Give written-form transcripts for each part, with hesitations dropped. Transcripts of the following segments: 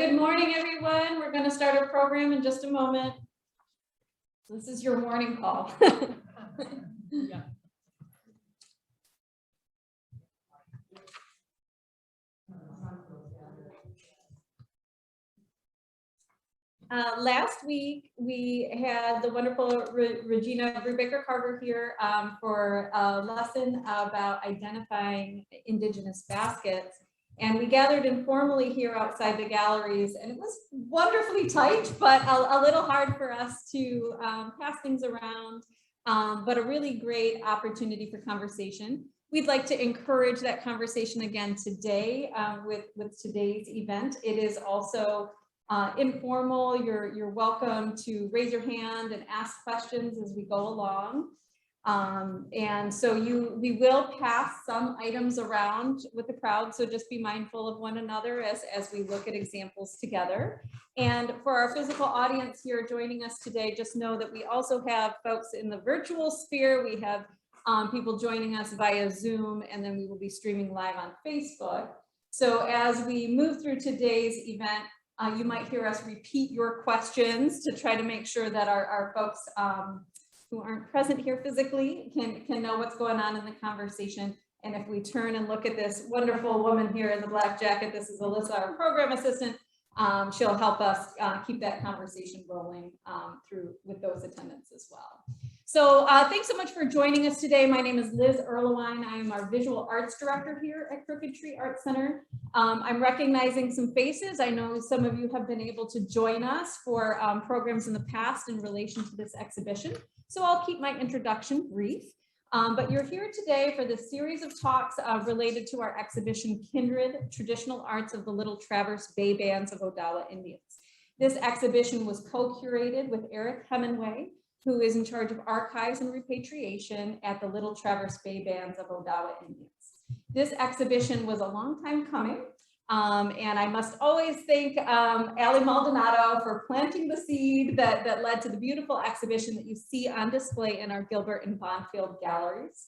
Good morning, everyone. We're going to start our program in just a moment. This is your morning call. Yeah. Last week, we had the wonderful Regina Brubaker-Carter here for a lesson about identifying Indigenous baskets. And we gathered informally here outside the galleries, and it was wonderfully tight, but a little hard for us to pass things around, but a really great opportunity for conversation. We'd like to encourage that conversation again today with today's event. It is also informal. You're welcome to raise your hand and ask questions as we go along. And so we will pass some items around with the crowd, so just be mindful of one another as we look at examples together. And for our physical audience here joining us today, just know that we also have folks in the virtual sphere. We have people joining us via Zoom, and then we will be streaming live on Facebook. So as we move through today's event, you might hear us repeat your questions to try to make sure that our folks who aren't present here physically can know what's going on in the conversation. And if we turn and look at this wonderful woman here in the black jacket, this is Alyssa, our program assistant. She'll help us keep that conversation rolling through with those attendants as well. So thanks so much for joining us today. My name is Liz Erlewine. I am our visual arts director here at Crooked Tree Art Center. I'm recognizing some faces. I know some of you have been able to join us for programs in the past in relation to this exhibition. So I'll keep my introduction brief. But you're here today for this series of talks related to our exhibition, Kindred, Traditional Arts of the Little Traverse Bay Bands of Odawa Indians. This exhibition was co-curated with Eric Hemingway, who is in charge of archives and repatriation at the Little Traverse Bay Bands of Odawa Indians. This exhibition was a long time coming, and I must always thank Ali Maldonado for planting the seed that led to the beautiful exhibition that you see on display in our Gilbert and Bonfield galleries.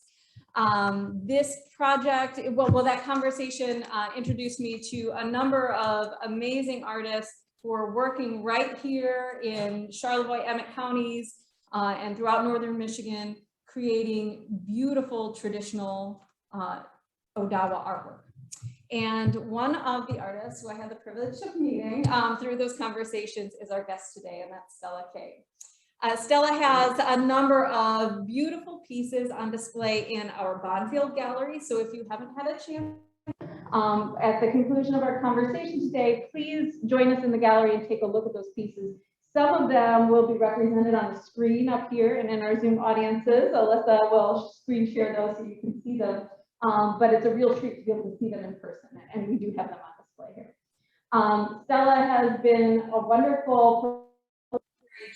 This project, well, that conversation introduced me to a number of amazing artists who are working right here in Charlevoix, Emmett counties, and throughout northern Michigan, creating beautiful traditional Odawa artwork. And one of the artists who I had the privilege of meeting through those conversations is our guest today, and that's Stella Kay. Stella has a number of beautiful pieces on display in our Bonfield gallery. So if you haven't had a chance, at the conclusion of our conversation today, please join us in the gallery and take a look at those pieces. Some of them will be represented on the screen up here and in our Zoom audiences. Alyssa will screen share those so you can see them. But it's a real treat to be able to see them in person, and we do have them on display here. Stella has been a wonderful, very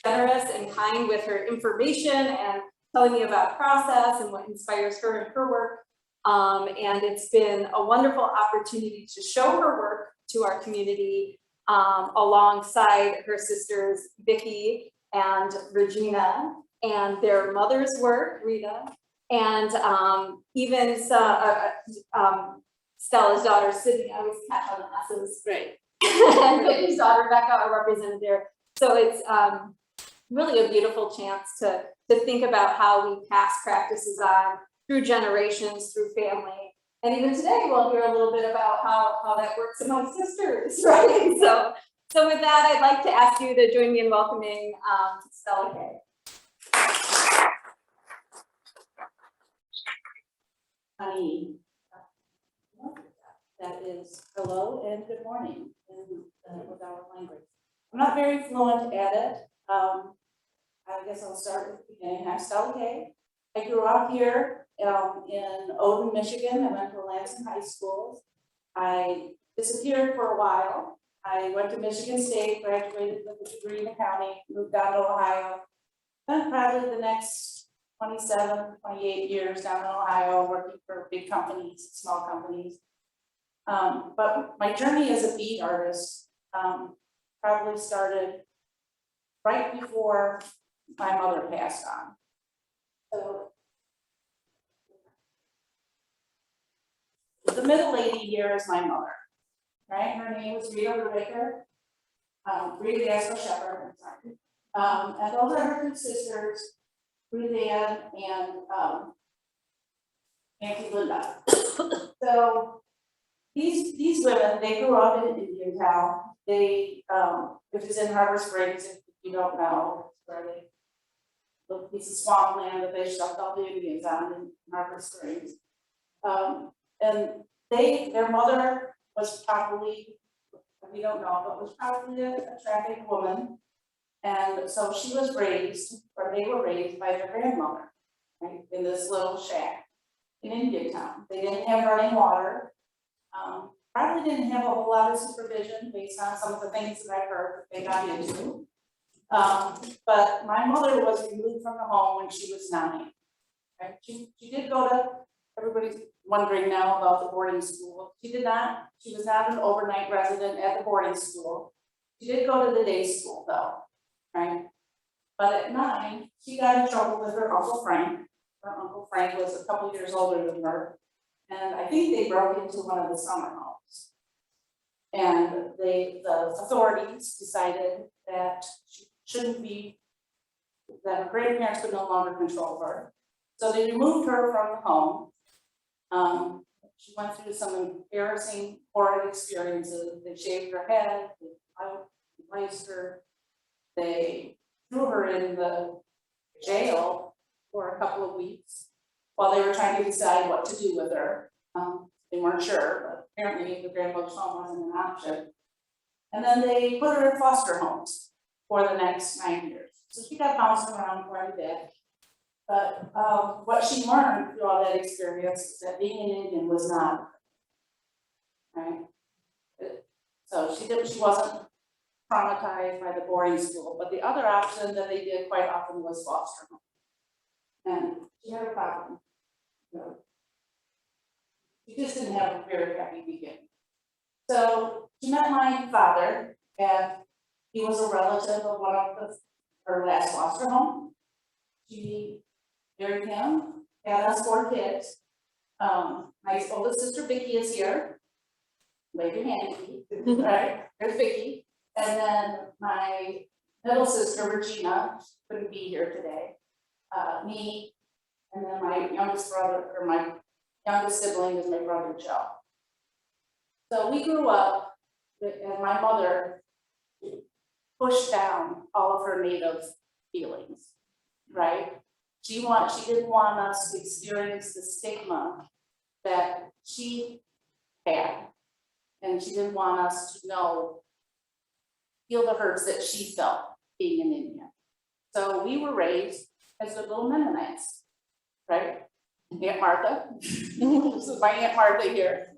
generous and kind with her information and telling me about process and what inspires her in her work. And it's been a wonderful opportunity to show her work to our community alongside her sisters, Vicki and Regina, and their mother's work, Rita, and even Stella's daughter, Sydney. I always catch on the S's. Great. And Vicki's daughter, Rebecca, are represented there. So it's really a beautiful chance to think about how we pass practices on through generations, through family. And even today, we'll hear a little bit about how that works among sisters, right? So with that, I'd like to ask you to join me in welcoming Stella Kay. Honey, that is hello and good morning in the Odawa language. I'm not very fluent at it. I guess I'll start with the beginning. I'm Stella Kay. I grew up here in Odin, Michigan. I went to Lansing High School. I disappeared for a while. I went to Michigan State, graduated with a degree in accounting, moved down to Ohio. Spent probably the next 27, 28 years down in Ohio, working for big companies, small companies. But my journey as a bead artist probably started right before my mother passed on. So the middle lady here is my mother, right? Her name was Rita Brubaker. Bree Asper Shepherd, I'm sorry. And those are her two sisters, Ruth Ann and Auntie Linda. So these women, they grew up in Indian Town. They, which is in Harbor Springs, if you don't know, it's where they, little piece of swampland that they shoved all the Indians on in Harbor Springs. And their mother was probably, we don't know, but was probably a trafficked woman. And so she was raised, or they were raised by their grandmother, right, in this little shack in Indian Town. They didn't have running water. Probably didn't have a whole lot of supervision based on some of the things that I've heard they got into. But my mother was removed from the home when she was 9. Right? She did go to, everybody's wondering now about the boarding school. She was not an overnight resident at the boarding school. She did go to the day school though, right? But at 9, she got in trouble with her Uncle Frank. Her Uncle Frank was a couple years older than her. And I think they broke into one of the summer homes. And the authorities decided that she shouldn't be, that her grandparents could no longer control her. So they removed her from the home. She went through some embarrassing, horrid experiences. They shaved her head, they placed her, they threw her in the jail for a couple of weeks while they were trying to decide what to do with her. They weren't sure, but apparently the grandmother's home wasn't an option. And then they put her in foster homes for the next 9 years. So she got bounced around quite a bit. But what she learned through all that experience is that being an Indian was not, right? So she wasn't traumatized by the boarding school, but the other option that they did quite often was foster home. And she had a problem. She just didn't have a very happy beginning. So she met my father, and he was a relative of one of her last foster home. She married him, had us 4 kids. My oldest sister Vicky is here. Wave your hand, Vicky. Right, there's Vicky. And then my middle sister Regina couldn't be here today. Me, and then my youngest brother, or my youngest sibling is my brother Joe. So we grew up, and my mother pushed down all of her Native feelings, right? She didn't want us to experience the stigma that she had, and she didn't want us to feel the hurts that she felt being an Indian. So we were raised as the little Mennonites, right? Aunt Martha, this is my Aunt Martha here.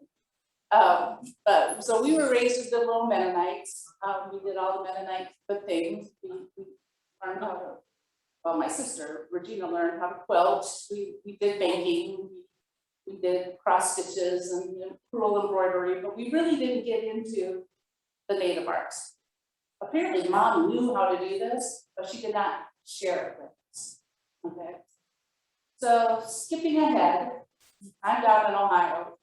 But so we were raised as the little Mennonites. We did all the Mennonite good things. We learned how to, well, my sister Regina learned how to quilt. We did banking. We did cross stitches and crewel embroidery, but we really didn't get into the Native arts. Apparently, Mom knew how to do this, but she did not share it with us. Okay. So skipping ahead, I'm down in Ohio,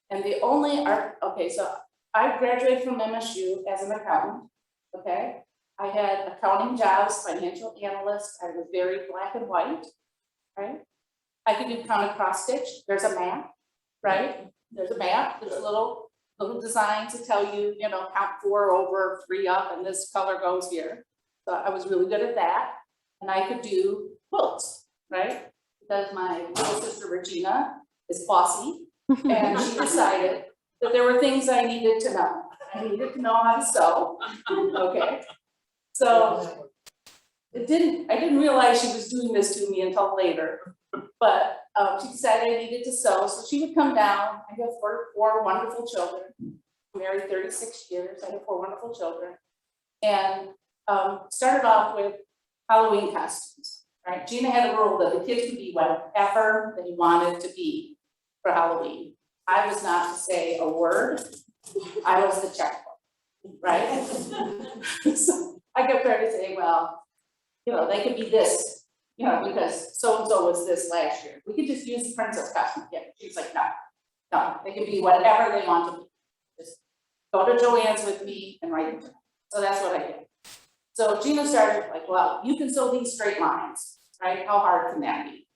and the only art, okay, so I graduated from MSU as an accountant, okay? I had accounting jobs, financial analyst, I was very black and white, right? I could do count and cross stitch, there's a map, right? There's a map, there's a little design to tell you, count 4 over, 3 up, and this color goes here. So I was really good at that, and I could do quilts, right? Because my little sister Regina is bossy, and she decided that there were things I needed to know. I needed to know how to sew, okay? So I didn't realize she was doing this to me until later, but she decided I needed to sew, so she would come down. I have four wonderful children. I'm married 36 years, I have 4 wonderful children, and started off with Halloween costumes. Right, Gina had a rule that the kids could be whatever they wanted to be for Halloween. I was not to say a word. I was the checkbook, right? So I kept trying to say, well, they could be this, because so-and-so was this last year. We could just use the princess costume again. She's like, no, they can be whatever they want to be. Just go to Joanne's with me and write it down. So that's what I did. So Gina started like, well, you can sew these straight lines, right? How hard can that be?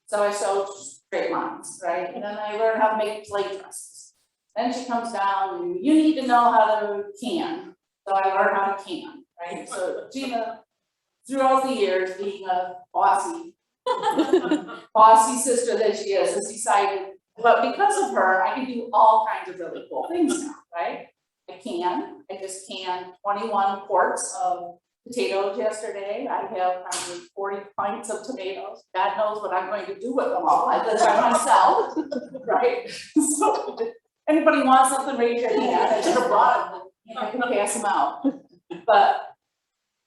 So I sewed straight lines, right? And then I learned how to make plate dresses. Then she comes down and you need to know how to can. So I learned how to can, right? So Gina, throughout the years, being a bossy sister that she is, has decided, but because of her, I can do all kinds of really cool things now, right? I just canned 21 quarts of potatoes yesterday. I have probably 40 pints of tomatoes. God knows what I'm going to do with them all. I live by myself, right? So if anybody wants something, raise your hand. I should have brought them, I can pass them out. But,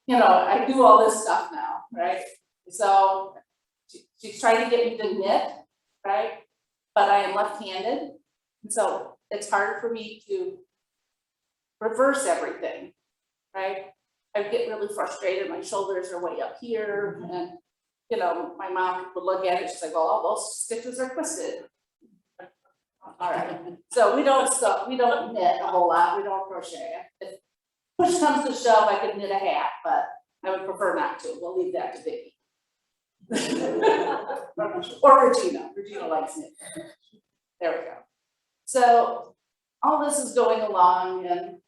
you know, I do all this stuff now, right? So she's trying to get me to knit, right? But I am left-handed, and so it's hard for me to reverse everything, right? I get really frustrated, my shoulders are way up here, and, you know, my mom would look at it, she's like, well, all those stitches are twisted. All right, so we don't knit a whole lot, we don't crochet. If push comes to shove, I could knit a hat, but I would prefer not to, we'll leave that to Vicky. Or Regina likes knit. There we go. So all this is going along, and,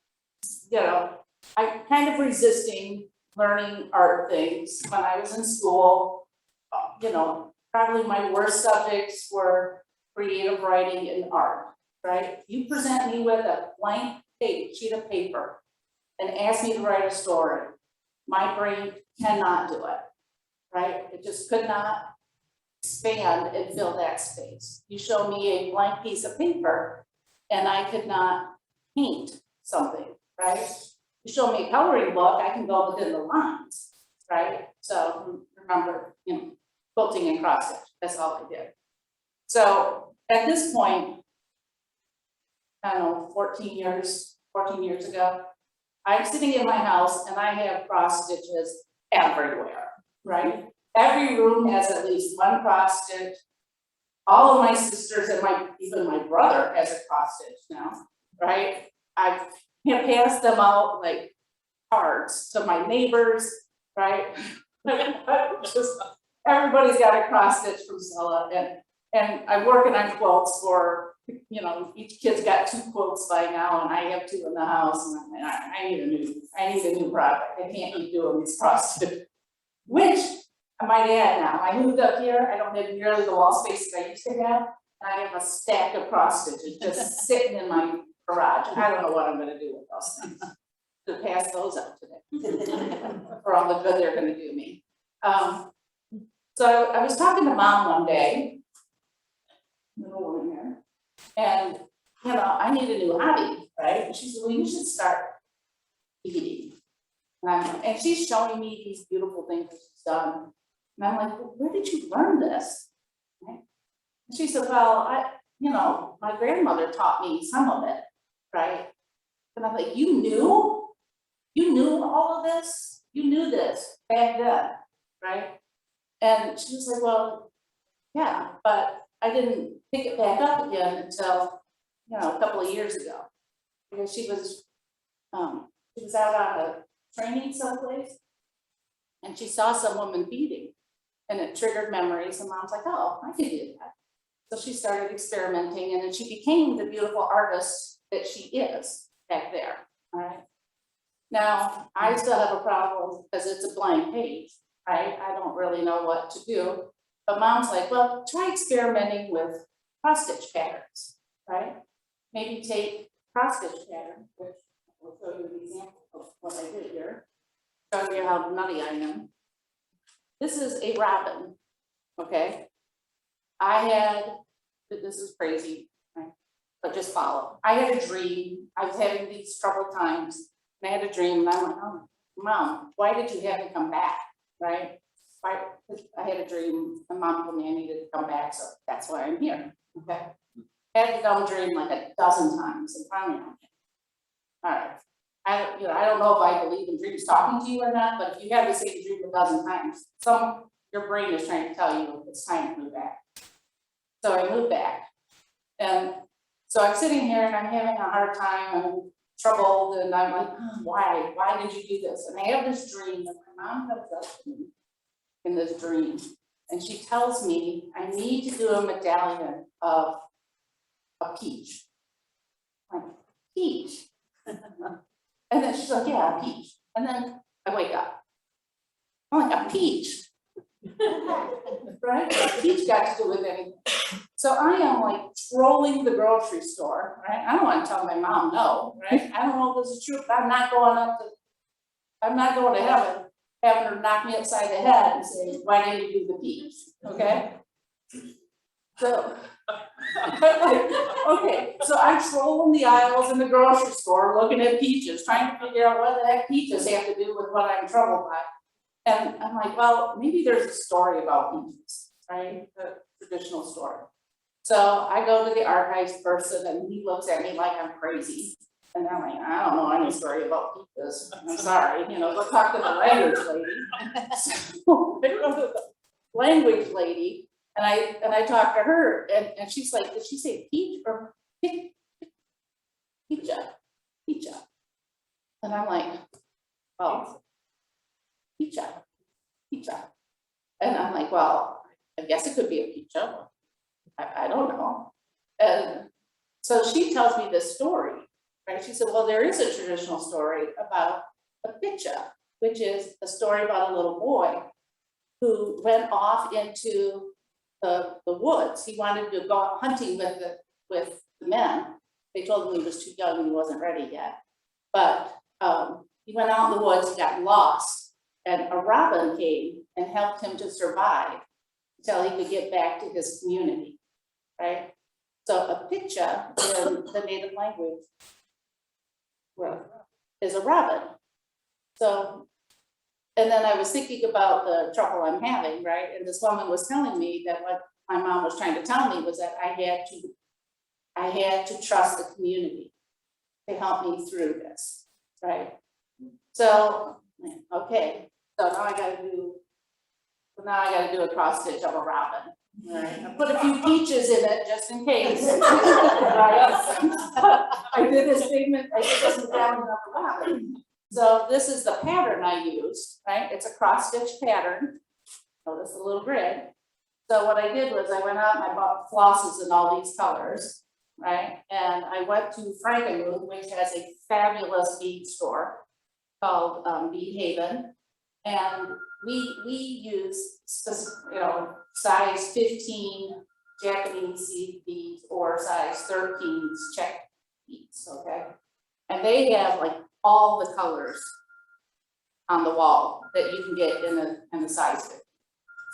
you know, I'm kind of resisting learning art things. When I was in school, you know, probably my worst subjects were creative writing and art, right? You present me with a blank sheet of paper and ask me to write a story, my brain cannot do it, right? It just could not expand and fill that space. You show me a blank piece of paper and I could not paint something, right? You show me a coloring book, I can go within the lines, right? So remember, you know, quilting and cross stitch, that's all I did. So at this point, I don't know, 14 years ago, I'm sitting in my house and I have cross stitches everywhere, right? Every room has at least one cross stitch. All of my sisters and even my brother has a cross stitch now, right? I have passed them out like cards to my neighbors, right? Just everybody's got a cross stitch from Stella, and I'm working on quilts for, you know, each kid's got 2 quilts by now, and I have 2 in the house, and I'm like, I need a new project. I can't keep doing these cross stitch, which I might add now, I moved up here, I don't have nearly the wall space that I used to have, and I have a stack of cross stitches just sitting in my garage, and I don't know what I'm gonna do with those things. To pass those out today, for all the good they're gonna do me. So I was talking to Mom one day, little woman here, and, you know, I need a new hobby, right? And she said, well, you should start beading. And she's showing me these beautiful things that she's done. And I'm like, well, where did you learn this? Right? And she said, well, you know, my grandmother taught me some of it, right? And I'm like, you knew all of this? You knew this back then, right? And she was like, well, yeah, but I didn't pick it back up again until, you know, a couple of years ago. Because she was out on a training someplace, and she saw some woman beading, and it triggered memories, and Mom's like, oh, I can do that. So she started experimenting, and then she became the beautiful artist that she is back there, all right? Now, I still have a problem because it's a blank page, right? I don't really know what to do, but Mom's like, well, try experimenting with cross stitch patterns, right? Maybe take cross stitch pattern, which I'll show you an example of what I did here. Show you how nutty I am. This is a robin, okay? This is crazy, right? But just follow. I had a dream. I was having these troubled times, and I had a dream, and I'm like, oh, Mom, why did you have me come back, right? I had a dream, and Mom told me I needed to come back, so that's why I'm here, okay? I had a dumb dream like a dozen times, and finally I'm here. All right. I don't know if I believe in dreams talking to you or not, but if you have the same dream a dozen times, your brain is trying to tell you it's time to move back. So I moved back. And so I'm sitting here and I'm having a hard time. I'm troubled, and I'm like, why did you do this? And I have this dream that my mom comes up to me in this dream, and she tells me I need to do a medallion of a peach. I'm like, peach? And then she's like, yeah, a peach. And then I wake up. I'm like, a peach? Right? A peach got to do with anything. So I am like trolling the grocery store, right? I don't want to tell my mom no, right? I don't know if this is true, but I'm not going to heaven, having her knock me upside the head and say, why didn't you do the peach? Okay? So, okay, so I'm trolling the aisles in the grocery store, looking at peaches, trying to figure out what the heck peaches have to do with what I'm troubled by. And I'm like, well, maybe there's a story about peaches, right? The traditional story. So I go to the archives person and he looks at me like I'm crazy. And I'm like, I don't know any story about peaches. I'm sorry, go talk to the language lady. So I go to the language lady and I talk to her and she's like, did she say peach or peacha? Peacha. And I'm like, oh, peacha. And I'm like, well, I guess it could be a peacha. I don't know. And so she tells me this story, right? She said, well, there is a traditional story about a picha, which is a story about a little boy who went off into the woods. He wanted to go hunting with the men. They told him he was too young and he wasn't ready yet. But he went out in the woods, he got lost, and a robin came and helped him to survive until he could get back to his community. Right? So a picha in the native language is a robin. So, and then I was thinking about the trouble I'm having, right? And this woman was telling me that what my mom was trying to tell me was that I had to trust the community to help me through this, right? So, okay, so now I gotta do a cross stitch of a robin. All right, I put a few peaches in it just in case. I did this medallion of a robin. So this is the pattern I used, right? It's a cross stitch pattern. Notice the little grid. So what I did was I went out and I bought flosses in all these colors, right? And I went to Frankenmuth, which has a fabulous bead store called Bead Haven. And we use, size 15 Japanese seed beads or size 13 Czech beads, okay? And they have like all the colors on the wall that you can get in the size 15.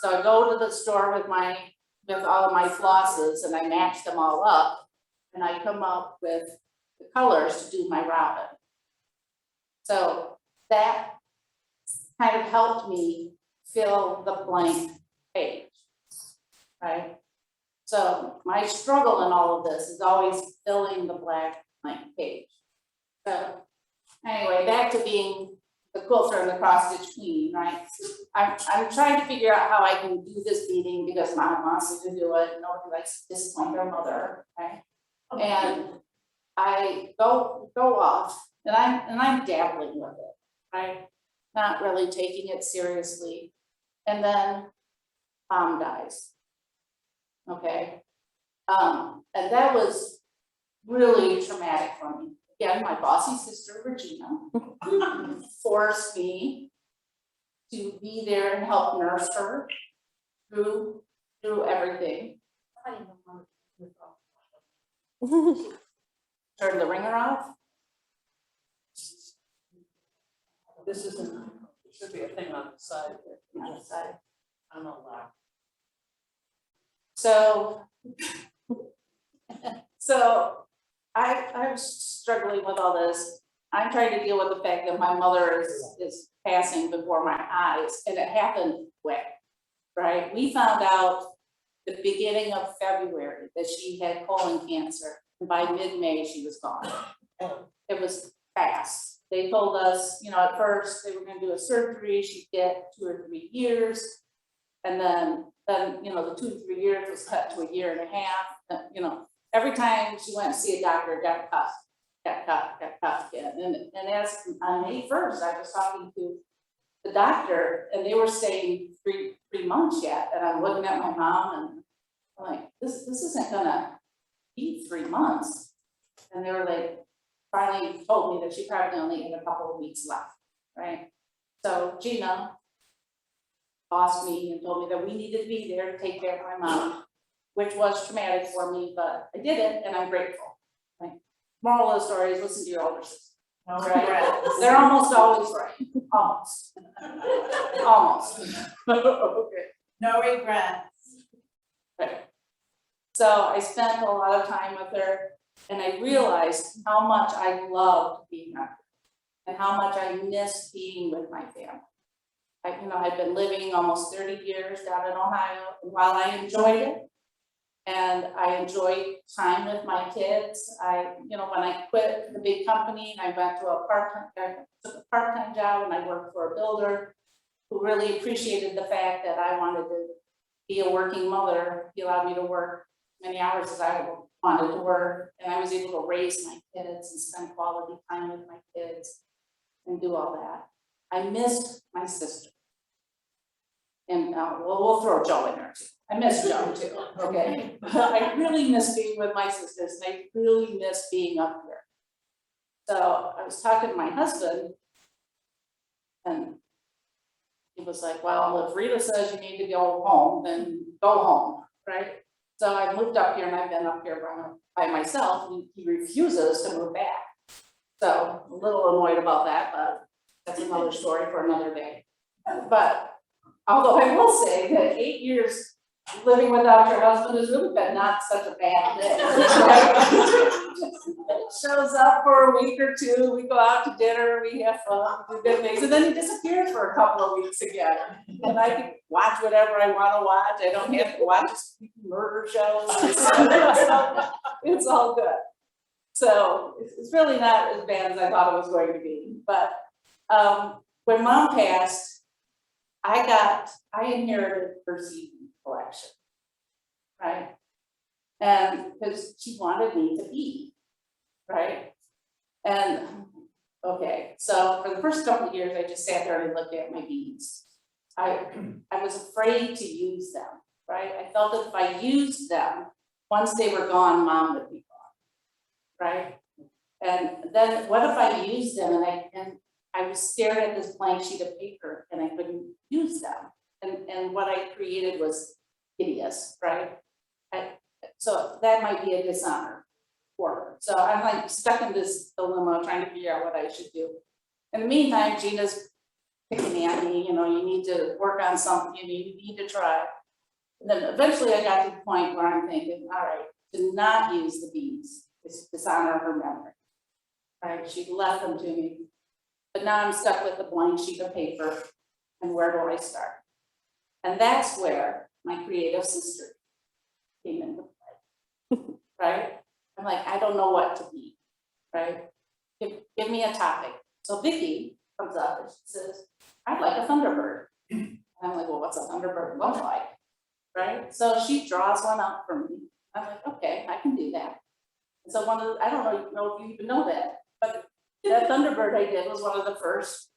So I go to the store with all of my flosses and I match them all up and I come up with the colors to do my robin. So that kind of helped me fill the blank page, right? So my struggle in all of this is always filling the blank page. So anyway, back to being the quilter and the cross stitch queen, right? I'm trying to figure out how I can do this beading because mom wants me to do it. Nobody likes to disappoint their mother, right? And I go off and I'm dabbling with it, right? Not really taking it seriously. And then mom dies. Okay. And that was really traumatic for me. Again, my bossy sister, Regina, forced me to be there and help nurse her through everything. Turn the ringer off. This isn't, there should be a thing on the side there. On the side. I'm not allowed. So I'm struggling with all this. I'm trying to deal with the fact that my mother is passing before my eyes, and it happened quick, right? We found out the beginning of February that she had colon cancer, and by mid-May she was gone. It was fast. They told us, at first they were going to do a surgery. She'd get 2 or 3 years, and then the 2 to 3 years was cut to a year and a half. Every time she went to see a doctor, it got cut. up again. And as on May 1st, I was talking to the doctor and they were saying three months yet. And I'm looking at my mom and I'm like, this isn't gonna be 3 months. And they were like, finally told me that she probably only had a couple of weeks left, right? So Gina asked me and told me that we needed to be there to take care of my mom, which was traumatic for me, but I did it and I'm grateful. Right? Moral of the story is listen to your older sisters. Right? They're almost always right. Almost. Almost. Okay. No regrets. Right. So I spent a lot of time with her and I realized how much I loved being with her and how much I missed being with my family. I've been living almost 30 years down in Ohio, and while I enjoyed it, and I enjoyed time with my kids, when I quit the big company and I went to took a part-time job and I worked for a builder who really appreciated the fact that I wanted to be a working mother. He allowed me to work many hours as I wanted to work, and I was able to raise my kids and spend quality time with my kids and do all that. I missed my sister. And we'll throw Joe in there too. I miss Joe too, okay? I really miss being with my sisters and I really miss being up here. So I was talking to my husband and he was like, well, if Rita says you need to go home, then go home, right? So I moved up here and I've been up here by myself and he refuses to move back. So I'm a little annoyed about that, but that's another story for another day. But although I will say that 8 years living without your husband has really been not such a bad thing. Shows up for a week or two, we go out to dinner, we have fun, do good things, and then he disappears for a couple of weeks again. And I can watch whatever I want to watch. I don't have to watch murder shows. It's all good. So it's really not as bad as I thought it was going to be. But when Mom passed, I inherited her seed collection, right? And because she wanted me to be, right? And okay, so for the first couple of years, I just sat there and looked at my beads. I was afraid to use them, right? I felt that if I used them, once they were gone, Mom would be gone, right? And then what if I used them and I was staring at this blank sheet of paper and I couldn't use them. And what I created was hideous, right? So that might be a dishonor for her. So I'm like stuck in this dilemma trying to figure out what I should do. In the meantime, Gina's picking at me, you need to work on something, you need to try. And then eventually I got to the point where I'm thinking, all right, to not use the beads is to dishonor her memory, right? She left them to me. But now I'm stuck with a blank sheet of paper, and where do I start? And that's where my creative sister came into play, right? I'm like, I don't know what to be, right? Give me a topic. So Vicki comes up and she says, I'd like a Thunderbird. And I'm like, well, what's a Thunderbird look like, right? So she draws one up for me. I'm like, okay, I can do that. And so I don't know if you even know that, but that Thunderbird I did was one of the first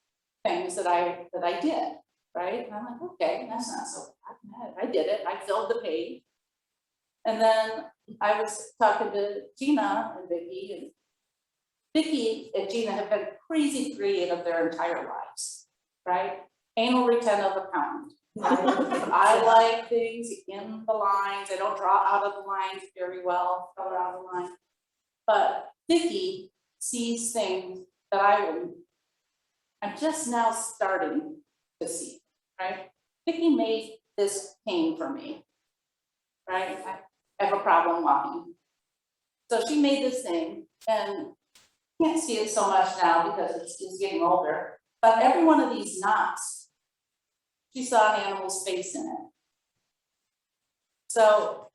things that I did, right? And I'm like, okay, that's not so bad. I did it. I filled the page. And then I was talking to Gina and Vicki, and Vicki and Gina have been crazy creative their entire lives, right? Anal retentive accountant. I like things in the lines. I don't draw out of the lines very well, color out of the line. But Vicki sees things that I'm just now starting to see, right? Vicki made this cane for me, right? I have a problem walking. So she made this thing, and you can't see it so much now because it's getting older, but every one of these knots, she saw an animal's face in it. So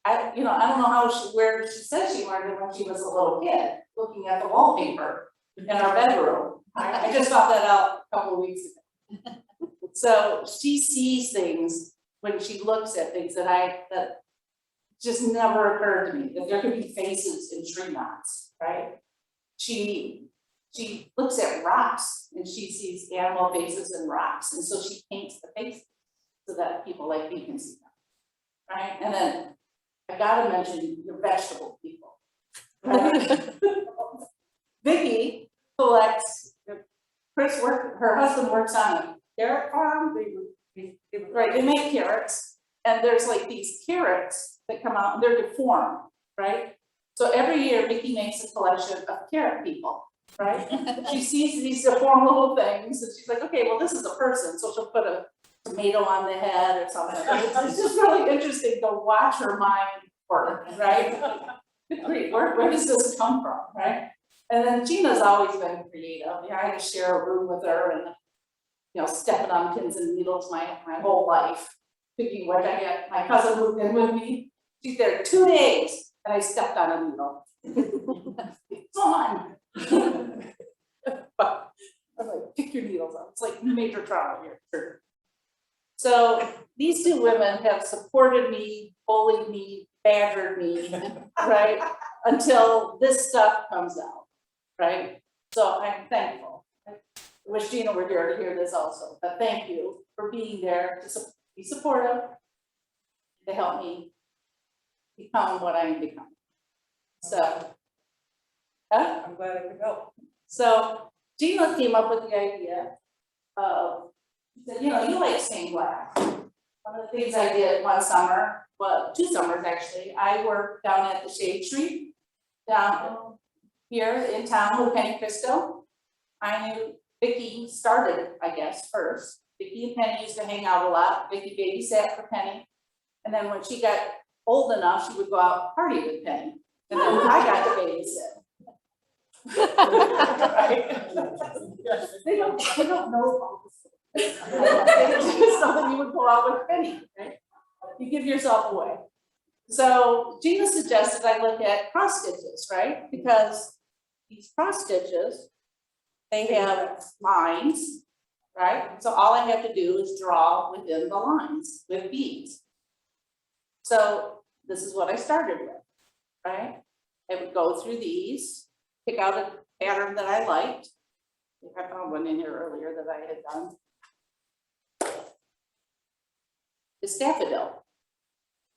I don't know where she said she learned it when she was a little kid, looking at the wallpaper in our bedroom. I just found that out a couple of weeks ago. So she sees things when she looks at things that just never occurred to me, that there could be faces in tree knots, right? She looks at rocks and she sees animal faces in rocks, and so she paints the faces so that people like me can see them, right? And then I gotta mention your vegetable people, right? Vicky collects, her husband works on a carrot farm, right, they make carrots, and there's like these carrots that come out and they're deformed, right? So every year Vicky makes a collection of carrot people, right? She sees these deformed little things and she's like, okay, well, this is a person, so she'll put a tomato on the head or something. It's just really interesting to watch her mind work, right? Good grief, where does this come from, right? And then Gina's always been creative. I had to share a room with her and, stepping on pins and needles my whole life. Thinking, where I get, my cousin moved in with me. She's there 2 days and I stepped on a needle. It's on. But I'm like, pick your needles up. It's like major trauma here. Sure. So these two women have supported me, bullied me, badgered me, right? Until this stuff comes out, right? So I'm thankful. I wish Gina were here to hear this also, but thank you for being there to be supportive, to help me become what I am becoming. So, I'm glad I could help. So Gina came up with the idea of, she said, you like stained glass. One of the things I did one summer, well, 2 summers actually, I worked down at the Shade Tree, down here in town with Penny Cristo. I knew Vicki started, I guess, first. Vicki and Penny used to hang out a lot. Vicki babysat for Penny. And then when she got old enough, she would go out party with Penny. And then I got to babysit. They don't know all this. It's something you would pull out with Penny, right? You give yourself away. So Gina suggested I look at cross stitches, right? Because these cross stitches, they have lines, right? So all I have to do is draw within the lines with beads. So this is what I started with, right? I would go through these, pick out a pattern that I liked. I found one in here earlier that I had done. The daffodil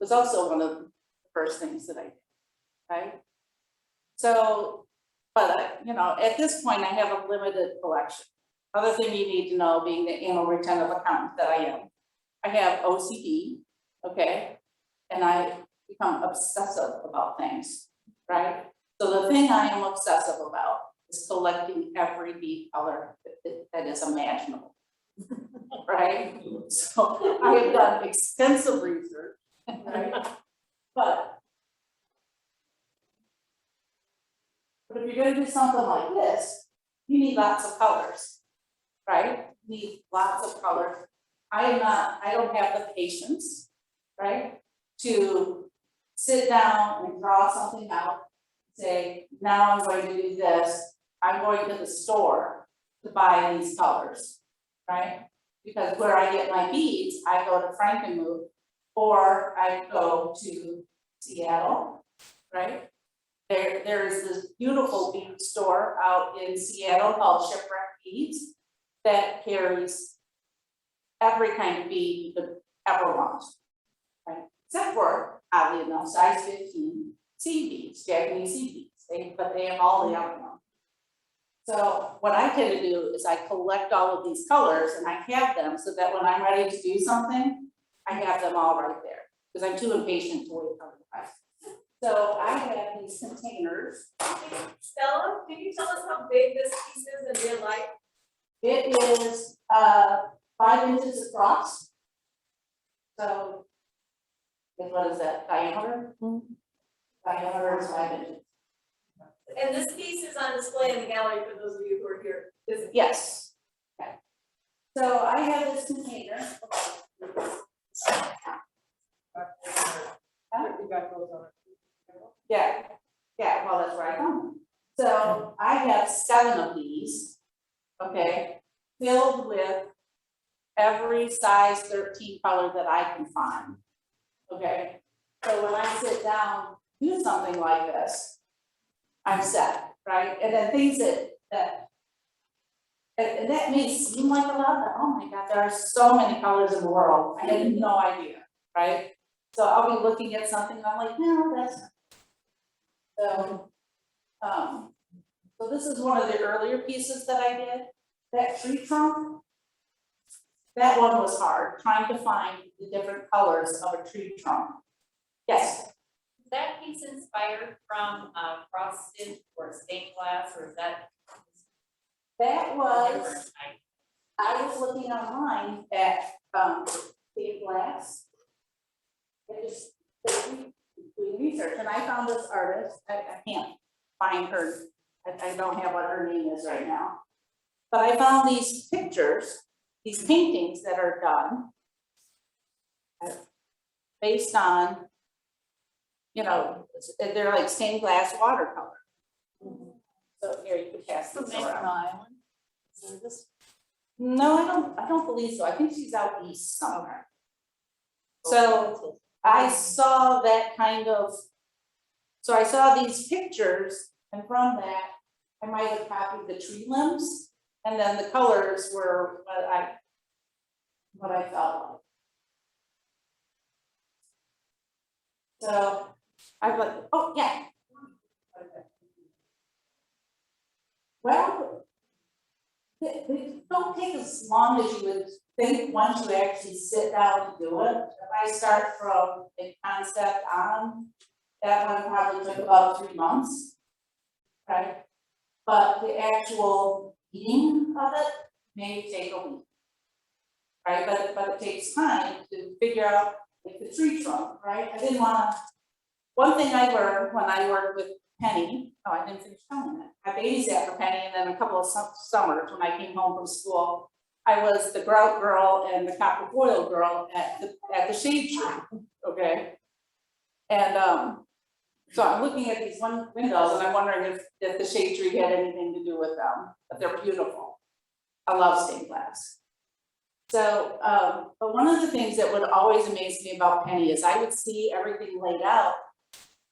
was also one of the first things that I did, right? So, but at this point I have a limited collection. Other thing you need to know, being the annual retentive accountant that I am, I have OCD, okay? And I become obsessive about things, right? So the thing I am obsessive about is collecting every bead color that is imaginable, right? So I have done extensive research, right? But if you're gonna do something like this, you need lots of colors, right? You need lots of colors. I don't have the patience, right? To sit down and draw something out, say, now I'm going to do this. I'm going to the store to buy these colors, right? Because where I get my beads, I go to Frankenmuth or I go to Seattle, right? There is this beautiful bead store out in Seattle called Shipwreck Beads that carries every kind of bead you could ever want, right? Except for, oddly enough, size 15 seed beads, Japanese seed beads, but they have all the other ones. So what I tend to do is I collect all of these colors and I have them so that when I'm ready to do something, I have them all right there, because I'm too impatient to wait otherwise. So I have these containers. Stella, can you tell us how big this piece is in real life? It is 5 inches across. So what is that, diameter? Diameter is 5 inches. And this piece is on display in the gallery for those of you who are here visiting. Yes. Okay. So I have this container. Yeah, well, that's where I come. So I have 7 of these, okay, filled with every size 13 color that I can find, okay? So when I sit down, do something like this, I'm set, right? And then things and that may seem like a lot, but oh my God, there are so many colors in the world. I had no idea, right? So I'll be looking at something, I'm like, no, that's not. So this is one of the earlier pieces that I did. That tree trunk, that one was hard, trying to find the different colors of a tree trunk. Yes, Is that piece inspired from frosted or stained glass, or is that? that a was, different type? I was looking online at stained glass. I just doing research, and I found this artist, I can't find her, I don't have what her name is right now. But I found these pictures, these paintings that are done based on, you know, they're like stained glass watercolor. So here, you can pass From this Maple around. Island. Is this? No, I don't believe so. I think she's out east somewhere. So I saw that kind of, so I saw these pictures, and from that, I might have copied the tree limbs, and then the colors were what I felt like. So I was like, oh, yeah. Well, they don't take as long as you would think once you actually sit down to do it. If I start from a concept on, that one probably took about 3 months, right? But the actual eating of it may take a week, right? But it takes time to figure out like the tree trunk, right? I didn't want to. One thing I learned when I worked with Penny, oh, I didn't finish telling that. I babysat for Penny, and then a couple of summers when I came home from school, I was the grout girl and the copper foil girl at the shade tree, okay? And so I'm looking at these windows, and I'm wondering if the shade tree had anything to do with them, but they're beautiful. I love stained glass. So, but one of the things that would always amaze me about Penny is I would see everything laid out,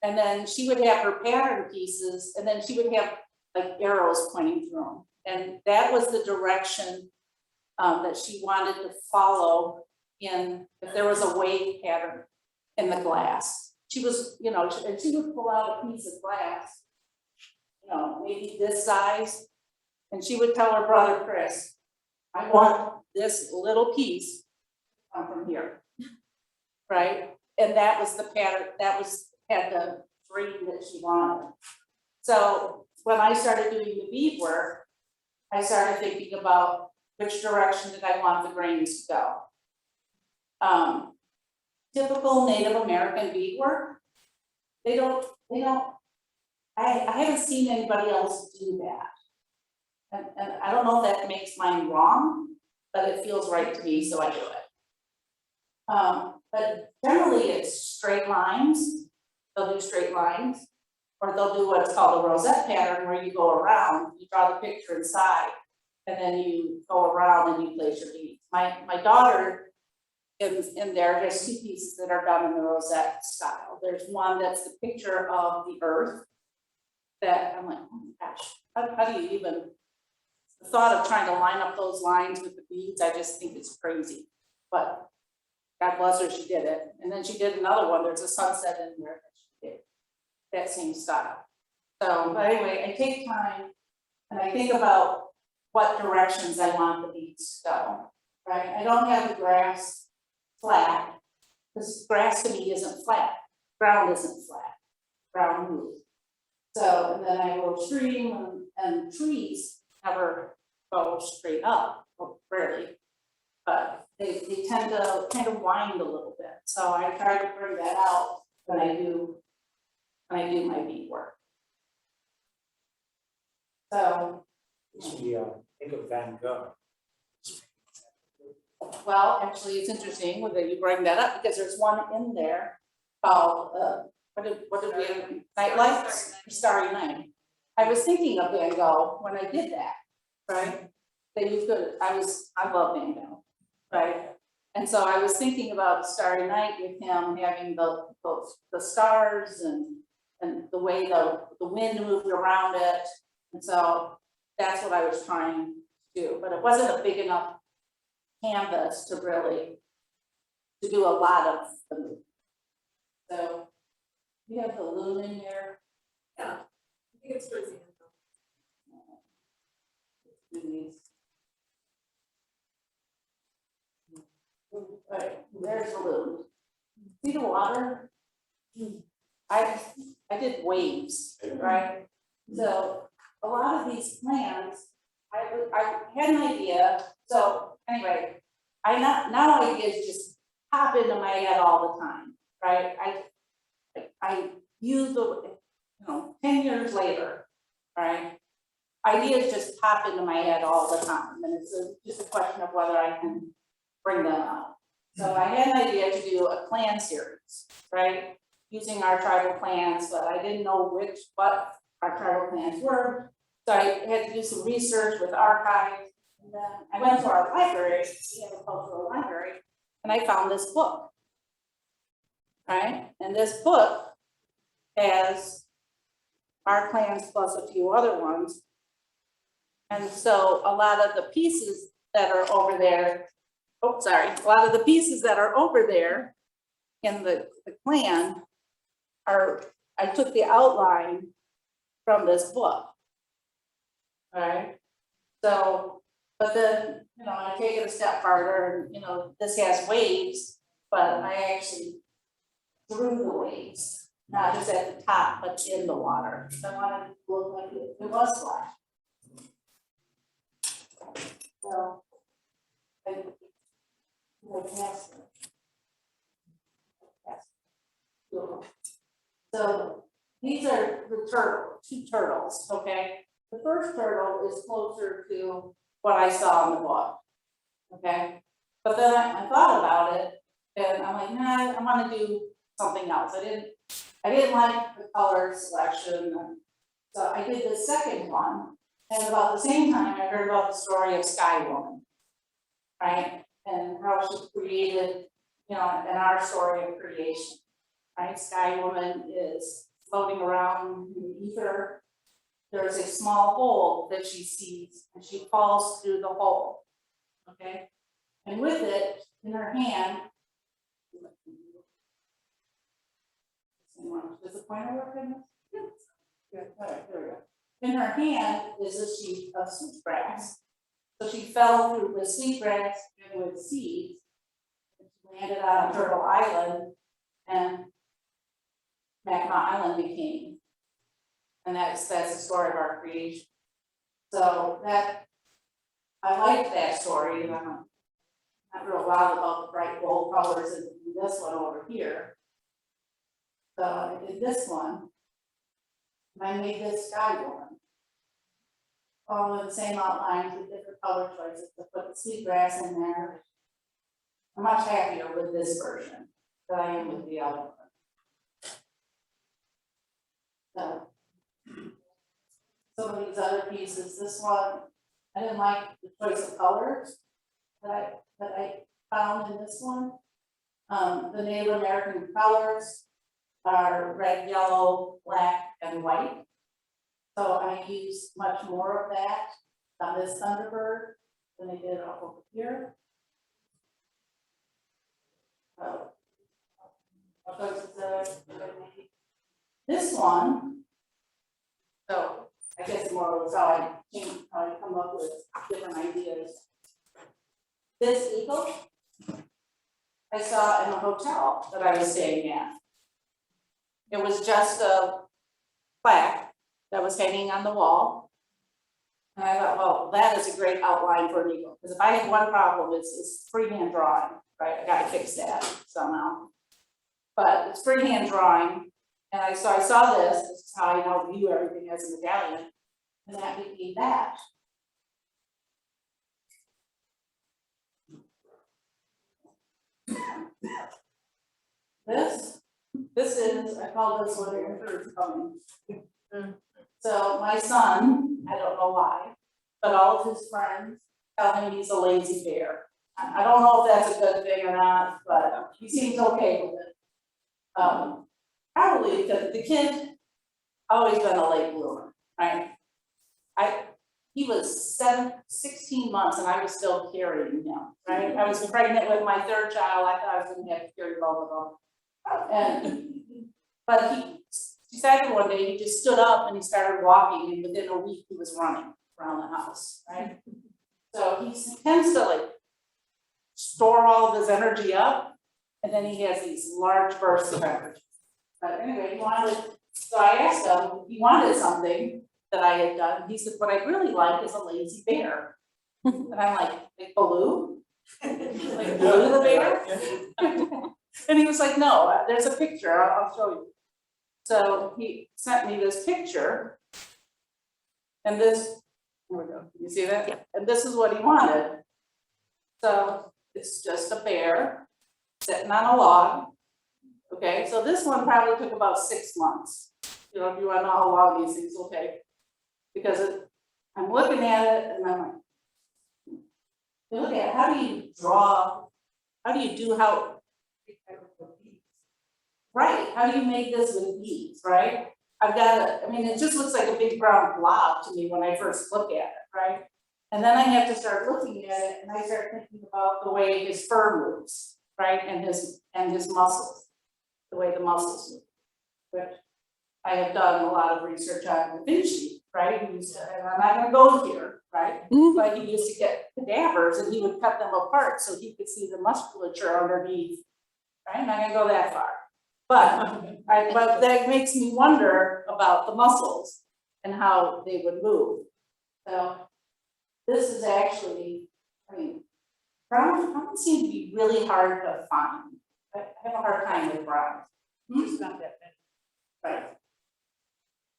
and then she would have her pattern pieces, and then she would have like arrows pointing through them. And that was the direction that she wanted to follow in, if there was a wave pattern in the glass. She was, you know, and she would pull out a piece of glass, you know, maybe this size, and she would tell her brother Chris, I want this little piece to come from here, right? And that was the pattern, had the frame that she wanted. So when I started doing the bead work, I started thinking about which direction did I want the grains to go. Typical Native American beadwork, I haven't seen anybody else do that. And I don't know if that makes mine wrong, but it feels right to me, so I do it. But generally it's straight lines, they'll do straight lines, or they'll do what's called a rosette pattern where you go around, you draw the picture inside, and then you go around and you place your beads. My daughter, in there, there's 2 pieces that are done in the rosette style. There's one that's the picture of the earth that I'm like, oh my gosh, how do you even, the thought of trying to line up those lines with the beads, I just think it's crazy. But God bless her, she did it. And then she did another one, there's a sunset in there that she did, that same style. So, but anyway, I take time and I think about what directions I want the beads to go, right? I don't have the grass flat, because grass to me isn't flat, ground isn't flat, ground moves. So, and then I will stream, and trees never go straight up, well, rarely, but they tend to kind of wind a little bit. So I try to bring that out when I do my bead work. So. Think of Van Gogh. Well, actually, it's interesting that you bring that up, because there's one in there called, what did we have, Night Lights, Starry Night. I was thinking of Van Gogh when I did that, right? That you could, I love Van Gogh, right? And so I was thinking about Starry Night with him having the stars and and the way the wind moved around it. And so that's what I was trying to do, but it wasn't a big enough canvas to really, to do a lot of the movement. So we have the loom in here. Yeah, I think it's towards the end. Do these. Right, there's the loom. See the water? I did waves, right? So a lot of these plans, I had an idea, so anyway, now ideas just pop into my head all the time, right? I use the, 10 years later, right? Ideas just pop into my head all the time, and it's just a question of whether I can bring them out. So I had an idea to do a plan series, right? Using our tribal plans, but I didn't know what our tribal plans were. So I had to do some research with archives, and then I went to our library, we have a cultural library, and I found this book. Right, and this book has our plans plus a few other ones. And so a lot of the pieces that are over there, a lot of the pieces that are over there in the plan are, I took the outline from this book. All right, so, but then, I take it a step farther, and, this has waves, but I actually through the waves, not just at the top, but in the water. I wanted it to look like it was flat. So, so these are the two turtles, okay? The first turtle is closer to what I saw in the book, okay? But then I thought about it, and I'm like, nah, I want to do something else. I didn't like the color selection, and so I did the second one. And about the same time, I heard about the story of Sky Woman, right? And how she created, in our story of creation, right? Sky Woman is floating around in the ether. There's a small hole that she sees, and she falls through the hole, okay? And with it in her hand, does the pointer work in this? Yes. Good, all right, there we go. In her hand is a sheet of sweetgrass. So she fell through the sweetgrass and with seeds, and she landed on Turtle Island, and Mackinac Island became. And that's the story of our creation. So I liked that story, and I'm not real wild about the bright bold colors in this one over here. So I did this one, and I made this Sky Woman. All with the same outlines with different color choices to put the sweetgrass in there. I'm much happier with this version than I am with the other one. So, some of these other pieces, this one, I didn't like the choice of colors that I found in this one. The Native American colors are red, yellow, black, and white. So I used much more of that on this Thunderbird than I did over here. This one, so I guess more was how I come up with different ideas. This eagle I saw in a hotel that I was staying at. It was just a plaque that was hanging on the wall. And I thought, well, that is a great outline for an eagle. Because if I had one problem, it's freehand drawing, right? I gotta fix that somehow. But it's freehand drawing. And so I saw this is how I now view everything as a medallion. And that became that. This is, I call this one your third coming. So my son, I don't know why, but all of his friends tell him he's a lazy bear. I don't know if that's a good thing or not, but he seems okay with it. Probably because the kid always been a late bloomer, right? He was 16 months and I was still carrying him, right? I was pregnant with my third child, I thought I was gonna have to carry both of them. But he decided one day, he just stood up and he started walking, and within a week he was running around the house, right? So he tends to like store all of his energy up, and then he has these large bursts of energy. But anyway, so I asked him if he wanted something that I had done. He said, what I really like is a lazy bear. And I'm like Baloo? Like Baloo the bear? And he was like, no, there's a picture, I'll show you. So he sent me this picture. And this, here we go, you see that? Yeah. And this is what he wanted. So it's just a bear sitting on a log. Okay, so this one probably took about 6 months. You know, if you want to know how long these things will take. Because I'm looking at it and I'm like, look at how do you draw, how do you do how, right, how do you make this with beads, right? I've got it, I mean, it just looks like a big brown blob to me when I first look at it, right? And then I have to start looking at it and I start thinking about the way his fur moves, right? And his muscles, the way the muscles move. Which I have done a lot of research on Da Vinci, right? And I'm not gonna go here, right? But he used to get cadavers and he would cut them apart so he could see the musculature underneath, right? I'm not gonna go that far. But that makes me wonder about the muscles and how they would move. So this is actually, I mean, brown seem to be really hard to find. I have a hard time with brown. It's not that bad. Right.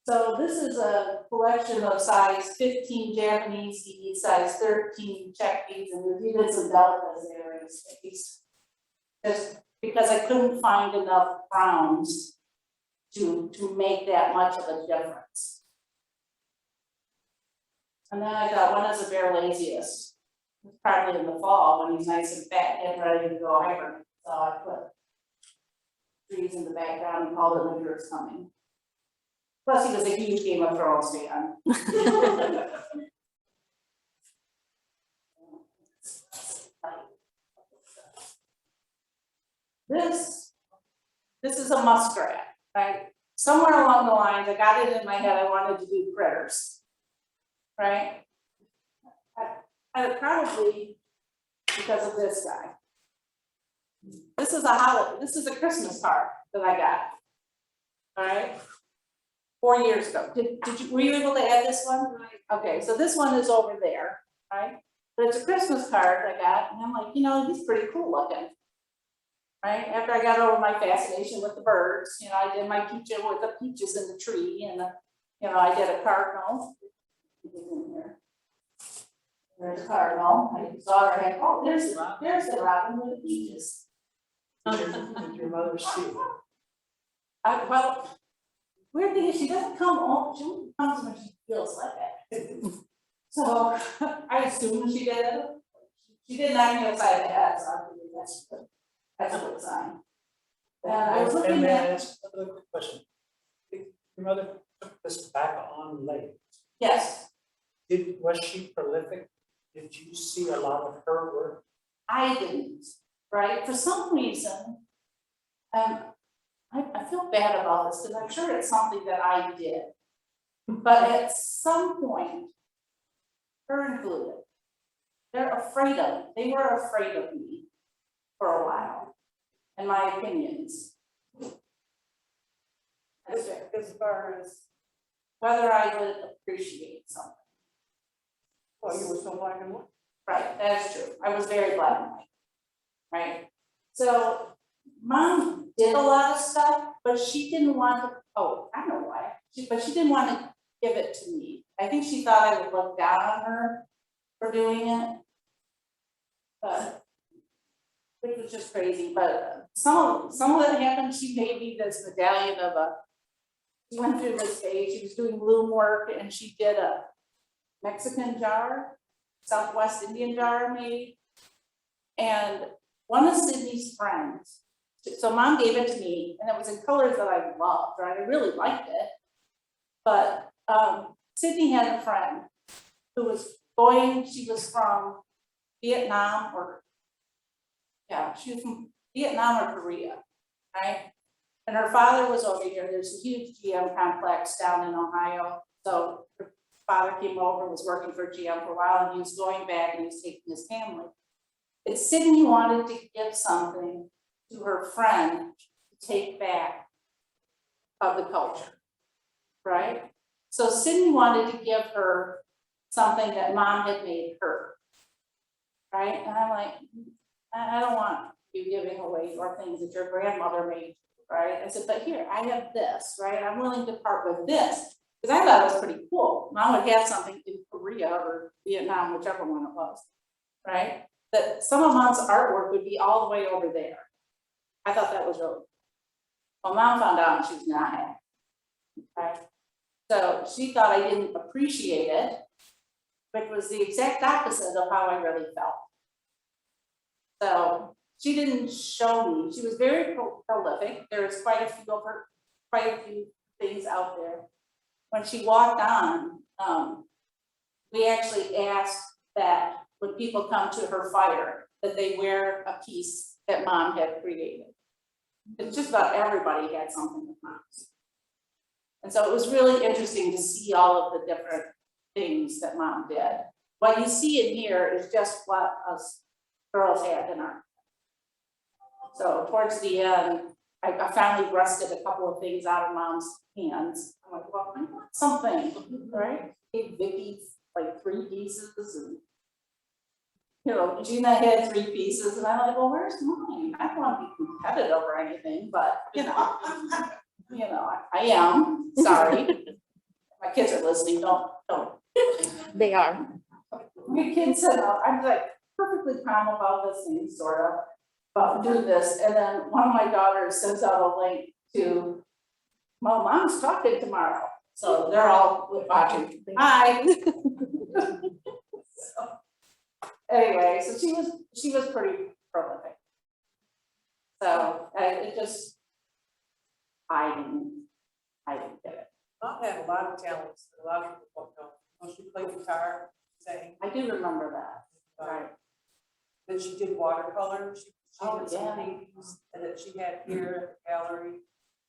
So this is a collection of size 15 Japanese beads, size 13 Czech beads, and we did some deltas there in space. Just because I couldn't find enough browns to make that much of a difference. And then I got one as a bear laziest. It's probably in the fall when he's nice and fat and ready to go hibernate. So I put trees in the background and called it winter is coming. Plus, he was a huge Game of Thrones fan. This is a muskrat, right? Somewhere along the lines, I got it in my head, I wanted to do critters, right? I probably because of this guy. This is a Christmas card that I got, all right? 4 years ago. Were you able to add this one? Okay, so this one is over there, right? But it's a Christmas card I got, and I'm like, you know, he's pretty cool looking. Right? After I got over my fascination with the birds, you know, I did my peaches with the peaches in the tree, and you know, I did a cardinal. There's a cardinal. I saw her head. Oh, there's the robin with the peaches. Your mother's too. Well, weird thing is she doesn't come home, she only comes when she feels like it. So I assume she did. She did knock me upside the head, so I believe that's a good sign. And I was looking at. Ask another quick question. Your mother took this back on late. Yes, Was she prolific? Did you see a lot of her work? I didn't, right? For some reason, I feel bad about this because I'm sure it's something that I did. But at some point, her included, they were afraid of me for a while, and my opinions. As far as, Whether I would appreciate something. well, you were so black and white. Right, that's true. I was very black and white. Right? So Mom did a lot of stuff, but she didn't want to, I don't know why. But she didn't want to give it to me. I think she thought I would look down on her for doing it. But which was just crazy. But some of it happened. She made me this medallion of she went through this phase. She was doing loom work and she did a Mexican jar, Southwest Indian jar made. And one of Sydney's friends, so Mom gave it to me and it was in colors that I loved, right? I really liked it. But Sydney had a friend who was going, she was from Vietnam she was from Vietnam or Korea, right? And her father was over here. There's a huge GM complex down in Ohio. So her father came over, was working for GM for a while, and he was going back and he was taking his family. And Sydney wanted to give something to her friend to take back of the culture, right? So Sydney wanted to give her something that mom had made her, right? And I'm like, I don't want you giving away your things that your grandmother made, right? I said, but here, I have this, right? I'm willing to part with this, because I thought it was pretty cool. Mom would have something in Korea or Vietnam, whichever one it was, right? That some of mom's artwork would be all the way over there. I thought that was really cool. Well, mom found out and she was not happy, right? So she thought I didn't appreciate it, which was the exact opposite of how I really felt. So she didn't show me. She was very prolific. There's quite a few things out there. When she walked on, we actually asked that when people come to her fire, that they wear a piece that mom had created. It's just about everybody had something with mom's. And so it was really interesting to see all of the different things that mom did. What you see in here is just what us girls had in our. So towards the end, I finally wrested a couple of things out of mom's hands. I'm like, well, I want something, right? Gave Vicky like 3 pieces and, you know, Gina had 3 pieces and I'm like, well, where's mine? I don't want to be competitive or anything, but you know, I am, sorry. My kids are listening, don't. They are. My kids said, I'm like perfectly calm about this thing, sort of, about doing this. And then one of my daughters sends out a link to, well, mom's talking tomorrow. So they're all watching. Hi. So, anyway, so she was pretty prolific. So I didn't get it. Mom had a lot of talents, a lot of people don't know. When she played guitar, sang, I do remember that. Right. then she did watercolor, she did some yeah. paintings that she had here at the gallery.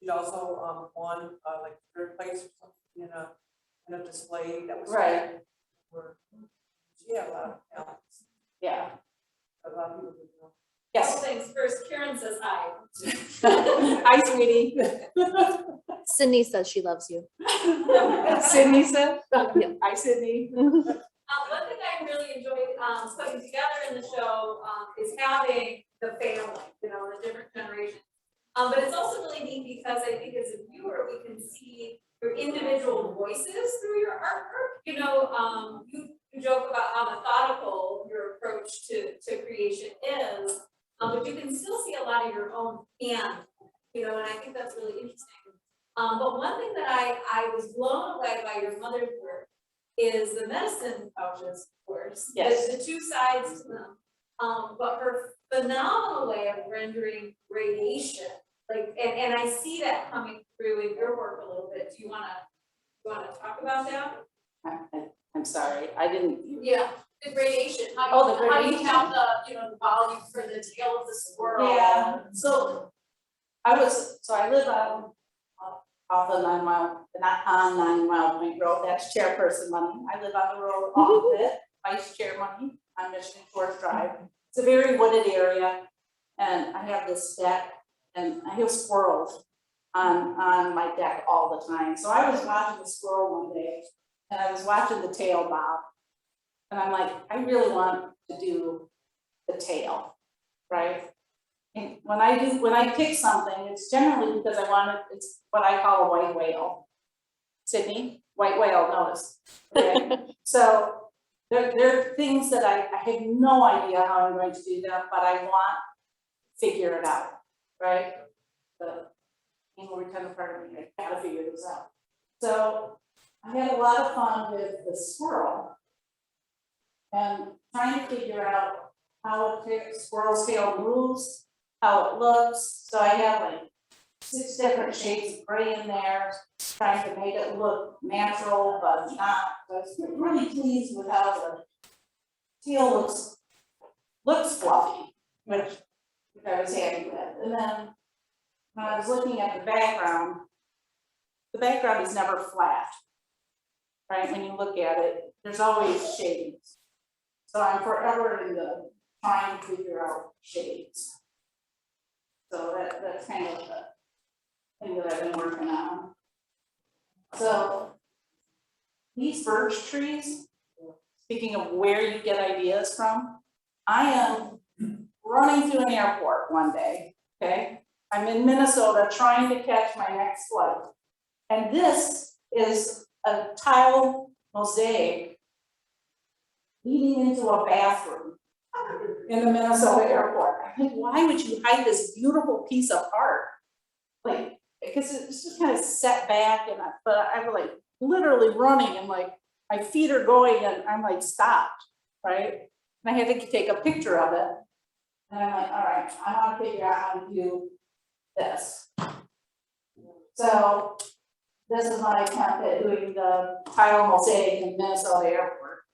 She also won like 3rd place or something in a display that was Right. She had a lot of talents. Yeah. A lot of people didn't know. Couple Yes. things. First, Karen says hi. Hi, sweetie. Sydney says she loves you. Sydney said. Yeah. Hi, Sydney. One thing I really enjoyed putting together in the show is having the family, the different generations. But it's also really neat because I think as a viewer, we can see your individual voices through your artwork. You joke about how methodical your approach to creation is, but you can still see a lot of your own hand, and I think that's really interesting. But one thing that I was blown away by your mother's work is the medicine pouches, of course. Yes. The 2 sides to them. But her phenomenal way of rendering gradation, and I see that coming through in your work a little bit. Do you wanna talk about that? I'm sorry, I didn't. Yeah, the gradation, how Oh, the you gradation. count the volume for the tail of the squirrel. Yeah, so I live on off the 9 Mile, not on 9 Mile Point Road, that's chairperson money. I live on the road off of it, vice chair money on Michigan Shores Drive. It's a very wooded area and I have this deck and I have squirrels on my deck all the time. So I was watching the squirrel one day and I was watching the tail bob. And I'm like, I really want to do the tail, right? And when I pick something, it's generally because it's what I call a white whale. Sydney, white whale, notice. Okay? So there are things that I have no idea how I'm going to do them, but I want to figure it out, right? The anal retentive part of me, I gotta figure this out. So I had a lot of fun with the squirrel and trying to figure out how a squirrel's tail moves, how it looks. So I have like 6 different shades of gray in there, trying to make it look natural, but not, I was really pleased with how the teal looks fluffy, which I was happy with. And then when I was looking at the background is never flat, right? When you look at it, there's always shades. So I'm forever in the trying to figure out shades. So that's kind of the thing that I've been working on. So these birch trees, speaking of where you get ideas from, I am running through an airport one day, okay? I'm in Minnesota trying to catch my next flight. And this is a tile mosaic leading into a bathroom in the Minnesota airport. I think, why would you hide this beautiful piece of art? Like, because it's just kind of set back, and but I'm like literally running, and like my feet are going, and I'm like stopped, right? And I had to take a picture of it. And I'm like, all right, I want to figure out how to do this. So this is my attempt at doing the tile mosaic in Minnesota airport.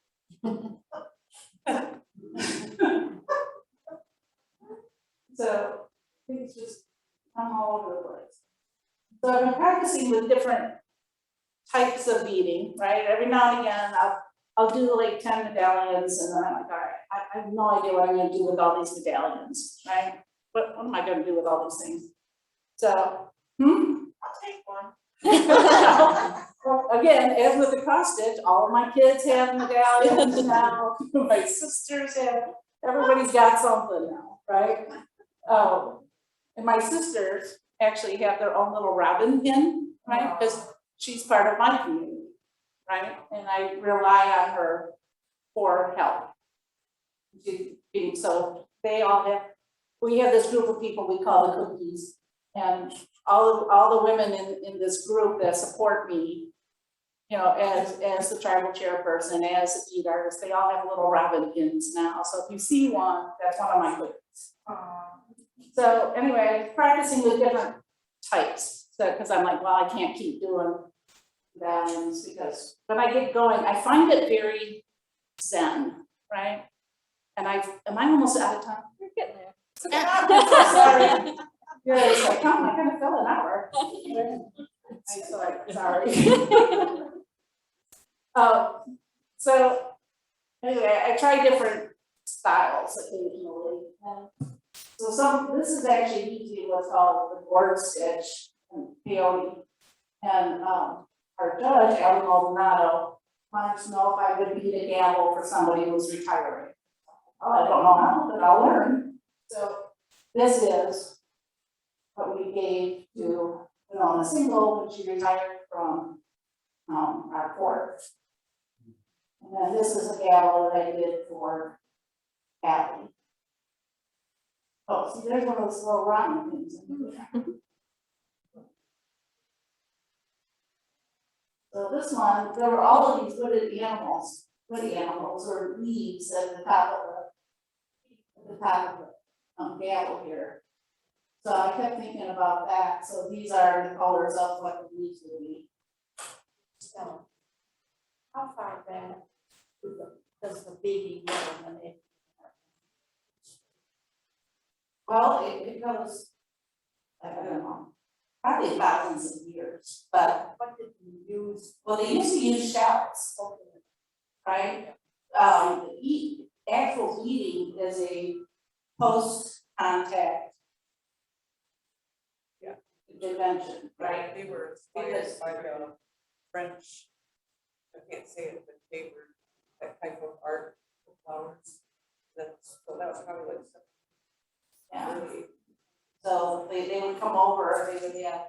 So I think it's just, I'm all over the place. So I've been practicing with different types of beading, right? Every now and again, I'll do like 10 medallions, and then I'm like, all right, I have no idea what I'm gonna do with all these medallions, right? What am I gonna do with all these things? So, I'll take one. well, again, as with the cross stitch, all of my kids have medallions now, my sisters have, everybody's got something now, right? And my sisters actually have their own little robin pin, right? Because she's part of my community, right? And I rely on her for help. So they all have, we have this group of people we call the cookies, and all the women in this group that support me, you know, as the tribal chairperson, as a bead artist, they all have little robin pins now. So if you see one, that's one of my cookies. So anyway, practicing with different types. So because I'm like, well, I can't keep doing medallions, because when I get going, I find it very zen, right? And am I almost out of time? You're getting there. Sorry. Yeah, it's like, how am I gonna fill an hour? Sorry. So anyway, I try different styles occasionally. So this is actually using what's called the board stitch and peyote. And our judge, Alan Maldonado, wanted to know if I would bead a gavel for somebody who's retiring. Oh, I don't know how, but I'll learn. So this is what we gave to Winona Single when she retired from our court. And then this is a gavel that I did for Abby. Oh, see, there's one of those little rotten things in here. So this one, there were all of these wood animals or leaves at the top of the gavel here. So I kept thinking about that. So these are the colors of what the leaves would be. So, how far back does the beading go when it? Well, it goes, I don't know, probably thousands of years, but What did you use? well, they used to use shells, right? Actual beading is a post-contact invention, right? They were inspired by the French, I can't say it, but they were that type of art with flowers. So that was probably like Yeah. really. So they would come over, they would have,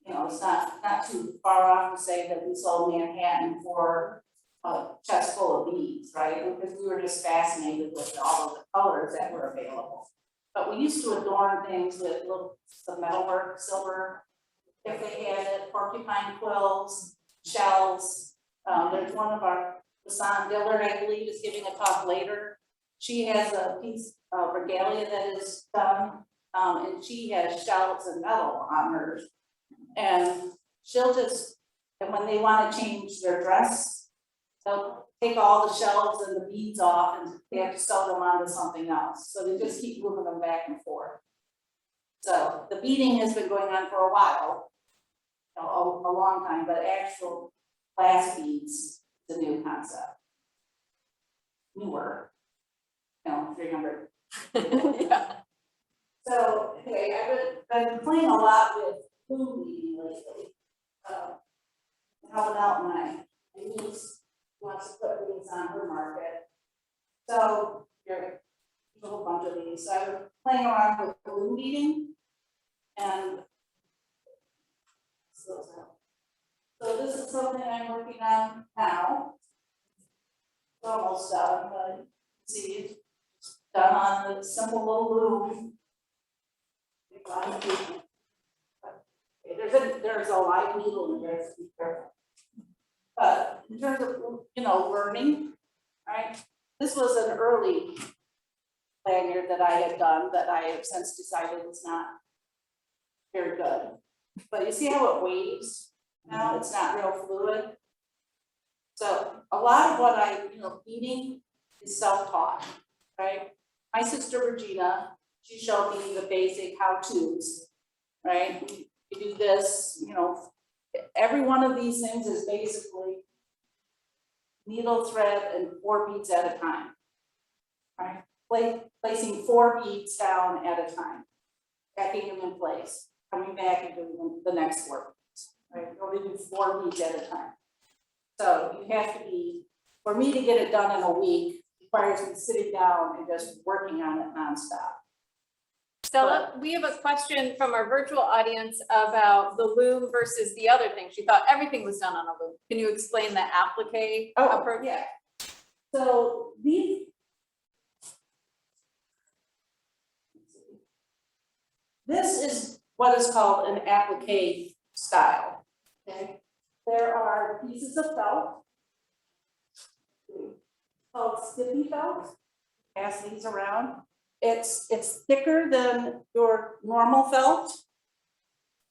you know, it's not too far off to say that we sold Manhattan for a chest full of beads, right? Because we were just fascinated with all of the colors that were available. But we used to adorn things with some metalwork, silver, if they had it, porcupine quills, shells. There's one of our, Hassan Dillard, I believe, is giving a talk later. She has a piece of regalia that is done And she has shells and metal on hers. And she'll just, and when they wanna change their dress, they'll take all the shells and the beads off and they have to sew them onto something else. So they just keep moving them back and forth. So the beading has been going on for a while, a long time, but actual glass beads is a new concept. Newer, 300. Yeah. So anyway, I've been playing a lot with food beading lately. Helping out my niece wants to put these on her market. So there's a whole bunch of these. So I'm playing around with balloon beading and so this is something I'm working on now. It's almost done, but you can see it's done on the simple little loom. There's a live needle in there, so be careful. But in terms of, learning, right? This was an early lanyard that I had done that I have since decided was not very good. But you see how it waves now? It's not real fluid. So a lot of what beading is self-taught, right? My sister Regina, she showed me the basic how-tos, right? You do this, every one of these things is basically needle thread and 4 beads at a time, right? Placing 4 beads down at a time, packing them in place, coming back and doing the next 4 beads, right? You only do 4 beads at a time. So you have to be, for me to get it done in a week, requires me sitting down and just working on it nonstop. Stella, we have a question from our virtual audience about the loom versus the other thing. She thought everything was done on a loom. Can you explain the applique approach? Yeah. So this is what is called an applique style, okay? There are pieces of felt called stiffy felt. Pass these around. It's thicker than your normal felt.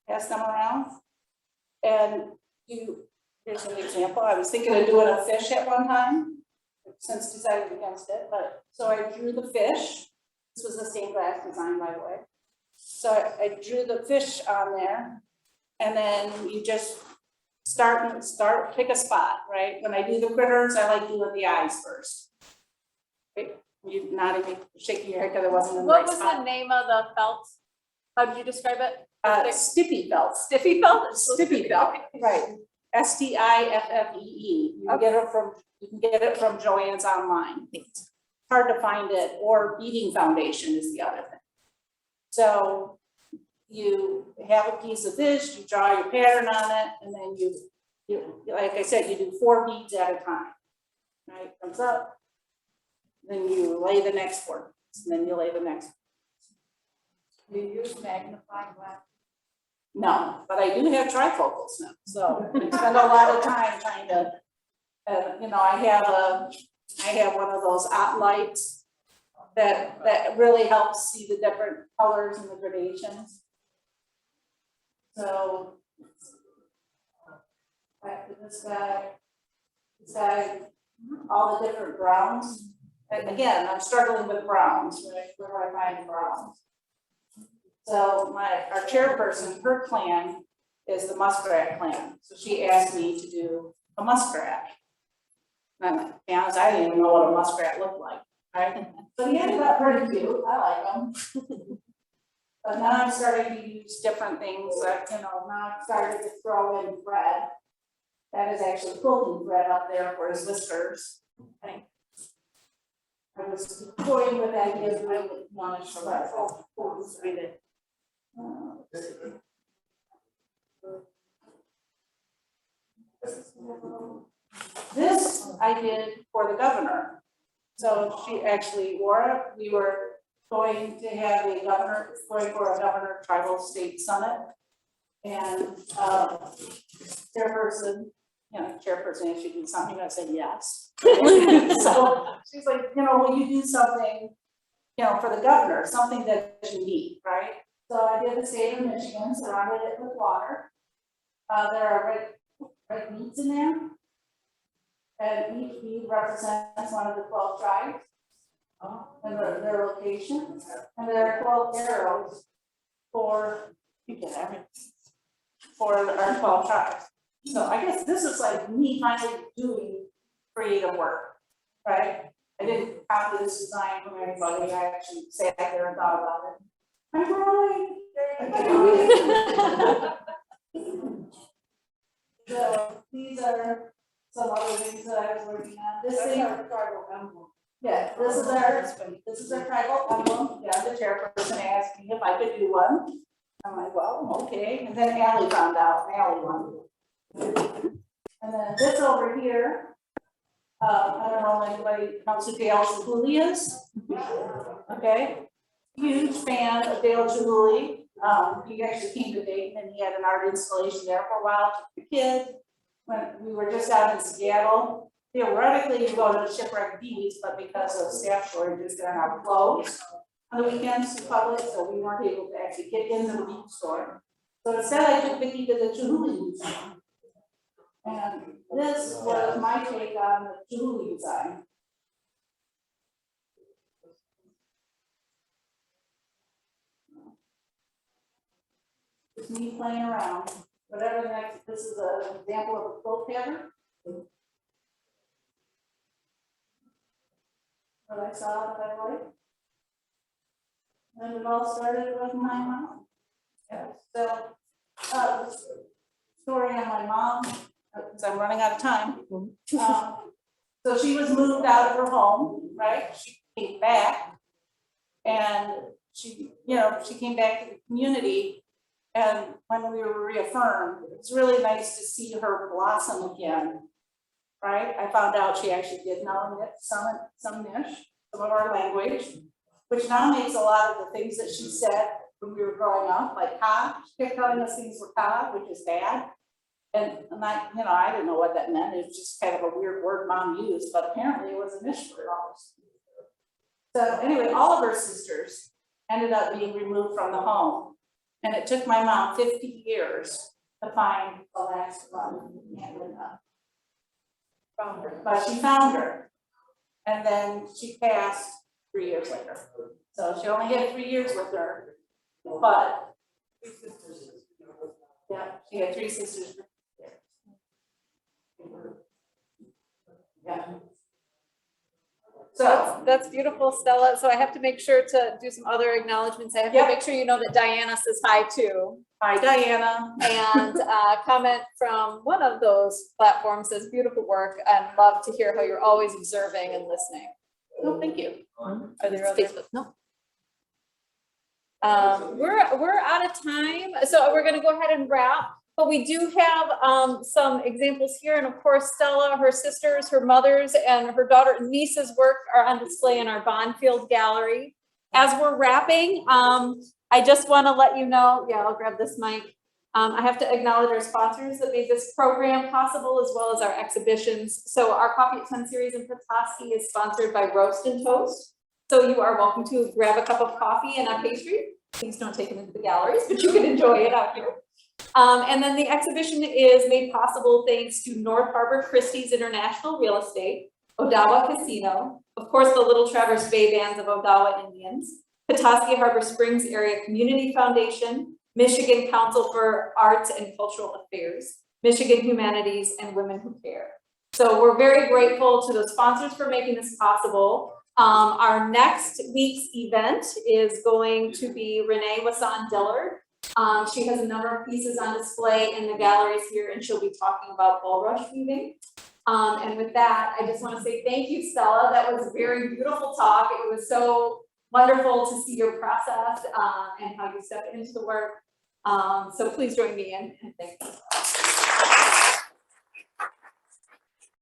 Pass them around. And here's an example. I was thinking of doing a fish at one time, since decided against it, but so I drew the fish. This was a stained glass design, by the way. So I drew the fish on there, and then you just start, pick a spot, right? When I do the critters, I like doing the eyes first. Okay? You're nodding, shaking your head because it wasn't in the right What was spot. the name of the felt? How did you describe it? Stiffy felt. Stiffy felt? Stiffy felt, right. STIFFEE. You can get it from Joann's online. It's hard to find it, or Beading Foundation is the other thing. So you have a piece of this, you draw your pattern on it, and then you like I said, you do 4 beads at a time. Right, comes up. Then you lay the next 4 beads, and then you lay the next. Do you use magnifying glass? No, but I do have trifocals now, so I spend a lot of time trying to, I have one of those lights that really helps see the different colors and the gradations. So back to this guy, all the different browns. And again, I'm struggling with browns, right? Where do I find browns? So our chairperson, her clan is the muskrat clan. So she asked me to do a muskrat. And to be honest, I didn't even know what a muskrat looked like, right? So he ended up pretty cute. I like him. But now I'm starting to use different things like, now I've started to throw in thread. That is actually quilting thread up there for his whiskers. Okay. I was toying with ideas, I would want to show that. Read it. This I did for the governor. So she actually wore it. We were going to have going for a governor tribal state summit. And chairperson asked you to do something, I said yes. So she's like, will you do something you know, for the governor, something that's unique, right? So I did the state of Michigan, surrounded it with water. There are red beads in there. And each bead represents one of the 12 tribes. And their location. And there are 12 arrows for, for our 12 tribes. So I guess this is like me finally doing creative work, right? I didn't copy this design from anybody, I actually sat there and thought about it. I'm growing. So these are some other things that I was working on. This thing, tribal emblem. yeah, this is our tribal emblem. Yeah, the chairperson asked me if I could do one. I'm like, well, okay. And then Allie found out, Allie won. And then this over here, I don't know if anybody knows who Dale Chihuly is. Okay, huge fan of Dale Chihuly. He actually came to Dayton and he had an art installation there for a while, took the kid. When we were just out in Seattle, theoretically you go to the Shipwreck Beach, but because of staff shortages, they're not closed on the weekends to public, so we weren't able to actually get in the beach store. So instead I took Vicky to the Chihuly Museum. And this was my take on the Chihuly design. Just me playing around. Whatever the next, this is an example of a quilt pattern. What I saw that I liked. And it all started with my mom. Yeah, so, story on my mom, because I'm running out of time. So she was moved out of her home, right? She came back. And she, you know, she came back to the community. And when we were reaffirmed, it's really nice to see her blossom again, right? I found out she actually did know knit some niche, some of our language, which now makes a lot of the things that she said when we were growing up, like ka. She kept telling us things were ka, which is bad. And I, you know, I didn't know what that meant. It was just kind of a weird word mom used, but apparently it was a niche word almost. So anyway, all of her sisters ended up being removed from the home. And it took my mom 50 years to find the last one. But she found her. And then she passed 3 years later. So she only had 3 years with her. But yeah, she had 3 sisters. Yeah. So That's beautiful, Stella. So I have to make sure to do some other acknowledgements. I have to Yep. make sure you know that Diana says hi too. hi, Diana. And comment from one of those platforms says beautiful work and love to hear how you're always observing and listening. Oh, thank you. Are there other? Facebook, no. We're out of time, so we're gonna go ahead and wrap. But we do have some examples here, and of course, Stella, her sisters, her mothers, and her daughter and niece's work are on display in our Bonfield Gallery. As we're wrapping, I just want to let you know, yeah, I'll grab this mic. I have to acknowledge our sponsors that made this program possible, as well as our exhibitions. So our Coffee at 10 series in Petoskey is sponsored by Roast and Toast. So you are welcome to grab a cup of coffee and a pastry. Please don't take them into the galleries, but you can enjoy it out here. And then the exhibition is made possible thanks to North Harbor Christie's International Real Estate, Odawa Casino, of course, the Little Traverse Bay Bands of Odawa Indians, Petoskey Harbor Springs Area Community Foundation, Michigan Council for Arts and Cultural Affairs, Michigan Humanities, and Women Who Care. So we're very grateful to those sponsors for making this possible. Our next week's event is going to be Renee Wasson-Dillard. She has a number of pieces on display in the galleries here, and she'll be talking about bulrush weaving. And with that, I just want to say thank you, Stella. That was a very beautiful talk. It was so wonderful to see your process and how you step into the work. So please join me in and thank you.